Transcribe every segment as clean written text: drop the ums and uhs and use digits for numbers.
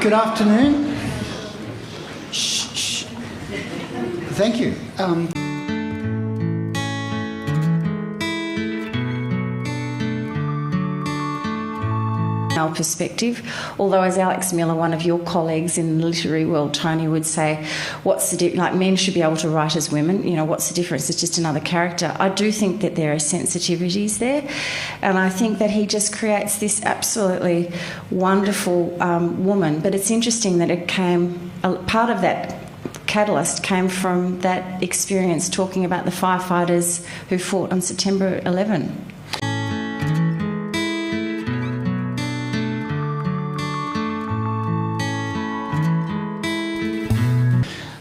Good afternoon. Shh. Thank you. Our perspective, although as Alex Miller, one of your colleagues in the literary world, Tony, would say, what's the like men should be able to write as women, you know, what's the difference? It's just another character. I do think that there are sensitivities there, and I think that he just creates this absolutely wonderful woman. But it's interesting that it came, part of that catalyst came from that experience talking about the firefighters who fought on September 11.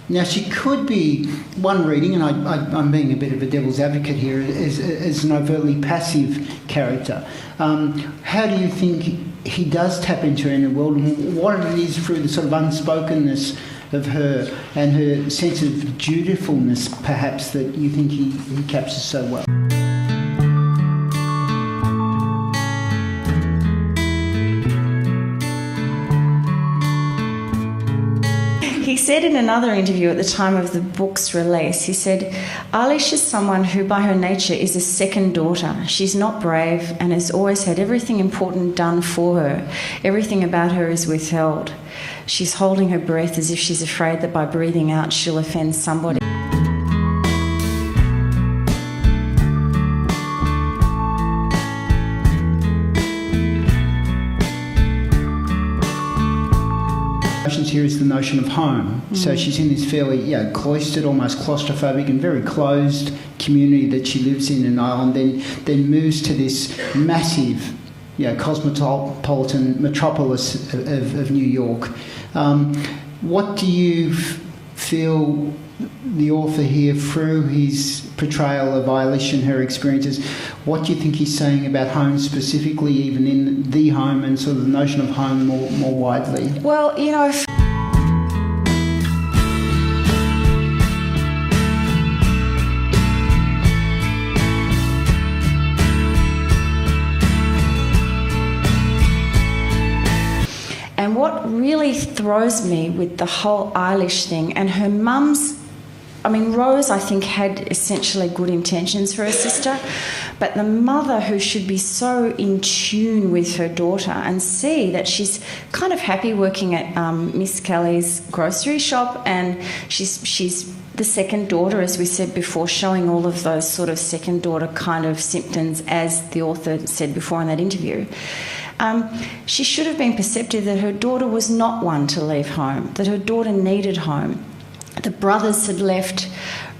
Now, she could be, one reading, and I'm being a bit of a devil's advocate here, is an overtly passive character. How do you think he does tap into her inner world, and what it is through the sort of unspokenness of her and her sense of dutifulness, perhaps, that you think he captures so well? He said in another interview at the time of the book's release, he said, Eilish is someone who by her nature is a second daughter. She's not brave and has always had everything important done for her. Everything about her is withheld. She's holding her breath as if she's afraid that by breathing out she'll offend somebody. Here is the notion of home. So she's in this fairly cloistered, almost claustrophobic and very closed community that she lives in Ireland, then moves to this massive cosmopolitan metropolis of New York. What do you feel the author here, through his portrayal of Eilish and her experiences, what do you think he's saying about home specifically, even in the home and sort of the notion of home more widely? Well, you know... And what really throws me with the whole Eilish thing, and her mum's, I mean, Rose, I think, had essentially good intentions for her sister, but the mother, who should be so in tune with her daughter and see that she's kind of happy working at Miss Kelly's grocery shop, and she's the second daughter, as we said before, showing all of those sort of second daughter kind of symptoms, as the author said before in that interview. She should have been perceptive that her daughter was not one to leave home, that her daughter needed home. The brothers had left.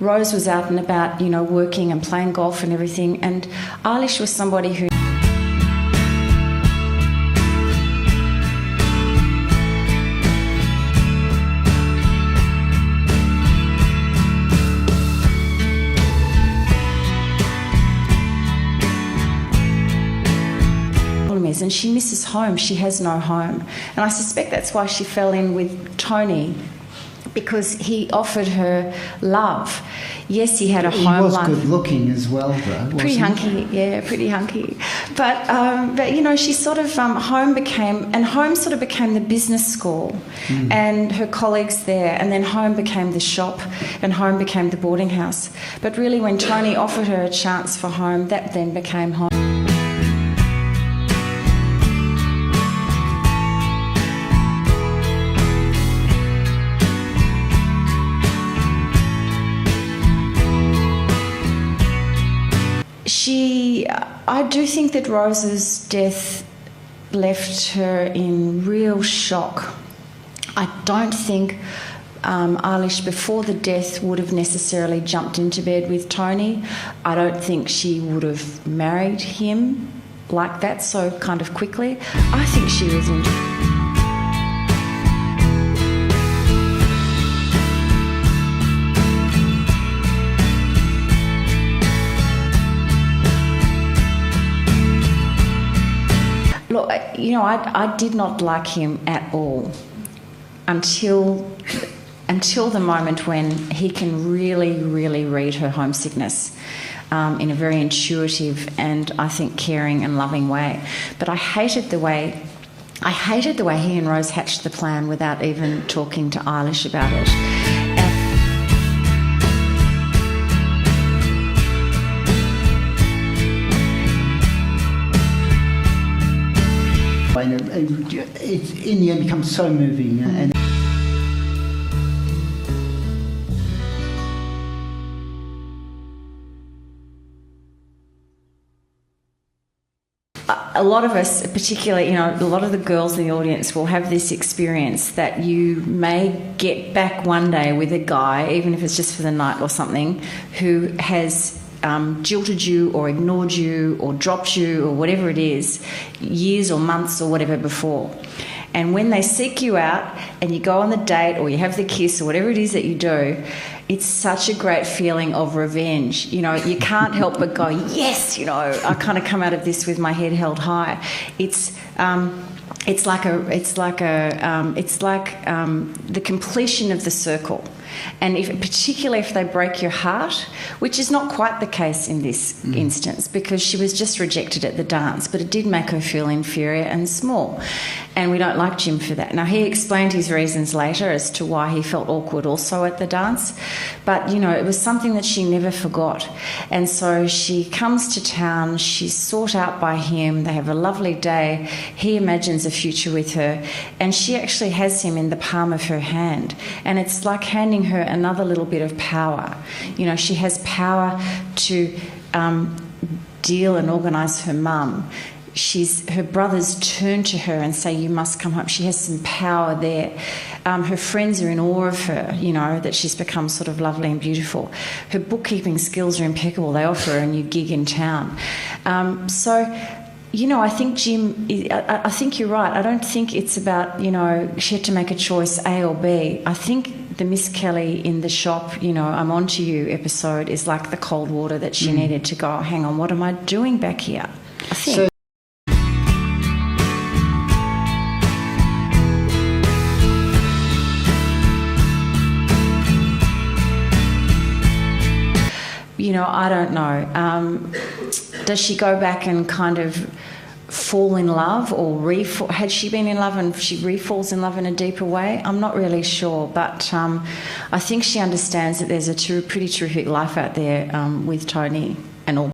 Rose was out and about, you know, working and playing golf and everything. And Eilish was somebody who... and she misses home. She has no home. And I suspect that's why she fell in with Tony, because he offered her love. Yes, he had a home life. He was good looking as well, though. Pretty hunky, yeah, pretty hunky. But you know, she sort of home became the business school, and her colleagues there, and then home became the shop, and home became the boarding house. But really, when Tony offered her a chance for home, that then became home. I do think that Rose's death left her in real shock. I don't think Eilish, before the death, would have necessarily jumped into bed with Tony. I don't think she would have married him like that so kind of quickly. I think she was in... Look, you know, I did not like him at all until the moment when he can really, really read her homesickness in a very intuitive and, I think, caring and loving way. But I hated the way I hated the way he and Rose hatched the plan without even talking to Eilish about it. It in the end becomes so moving. And a lot of us, particularly, a lot of the girls in the audience will have this experience that you may get back one day with a guy, even if it's just for the night or something, who has jilted you or ignored you or dropped you or whatever it is, years or months or whatever before. And when they seek you out and you go on the date or you have the kiss or whatever it is that you do, it's such a great feeling of revenge. You can't help but go, yes, I kind of come out of this with my head held high. It's like the completion of the circle. And particularly if they break your heart, which is not quite the case in this instance, because she was just rejected at the dance, but it did make her feel inferior and small. And we don't like Jim for that. Now, he explained his reasons later as to why he felt awkward also at the dance. But, it was something that she never forgot. And so she comes to town, she's sought out by him, they have a lovely day, he imagines a future with her, and she actually has him in the palm of her hand. And it's like handing her another little bit of power. She has power to deal and organise her mum. Her brothers turn to her and say, you must come home. She has some power there. Her friends are in awe of her, that she's become sort of lovely and beautiful. Her bookkeeping skills are impeccable. They offer her a new gig in town. I think Jim, I think you're right. I don't think it's about, she had to make a choice, A or B. I think the Miss Kelly in the shop, I'm on to you episode is like the cold water that she needed to go, hang on, what am I doing back here? I think. I don't know. Does she go back and kind of fall in love or had she been in love and she re-falls in love in a deeper way? I'm not really sure, but I think she understands that there's a pretty terrific life out there with Tony and all